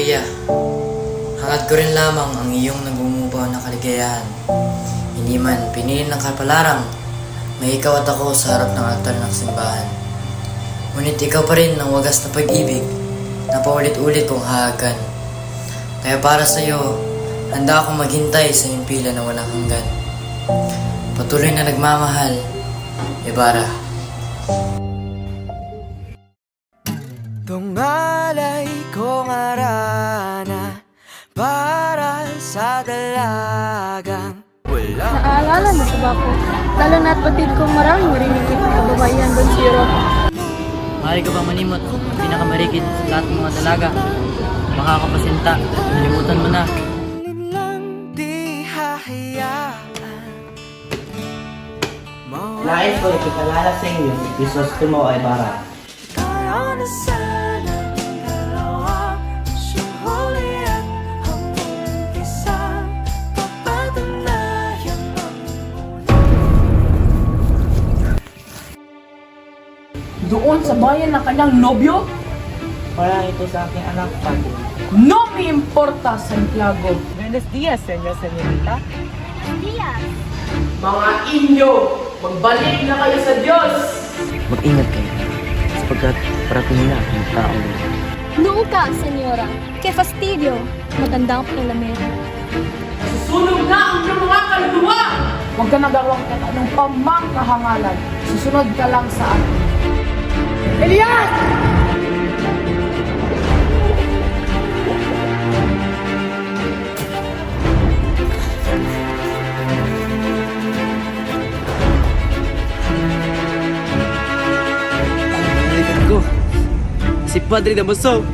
Maria, hangad ko rin lamang ang iyong nagumubaw na kaligayahan. Hindi man pinili ng kapalarang, may ikaw at ako sa harap ng altar ng simbahan. Ngunit ikaw pa rin ang wagas na pag-ibig na paulit-ulit kong hahagan. Kaya para sa iyo, handa akong maghintay sa iyong pila na walang hanggan. Patuloy na nagmamahal, Ibarra. Tungalay kong arana para sa dalagang walang Naaalala mo sa bako, lalo na't batid kong maraming marinigit na kababayan doon sa Europa. Maaari ka bang manimot, pinakamarikit sa lahat ng mga dalaga? Makakapasinta, nalimutan mo na. lang di hahayaan. Nais ko ikikalala sa inyo si Crisostomo Ibarra. Tayo na sana dalawa, sumuli at hanggang isang papatunayan ang Doon sa bayan ng kanyang nobyo? Para ito sa aking anak, Padre. No me importa, Santiago. Buenos dias, señorita. Mga inyo, magbalik na kayo sa Diyos! Mag-ingat kayo, sapagkat parating na ang taong Nunca, senyora. Que fastidio. Magandang pakilamera. Susunog na ang iyong mga kaluluwa! Huwag ka nagawang ka ng pamangkahangalan. Susunod ka lang sa akin. Elias! Balikan ko, si Padre Damaso.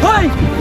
Hoy!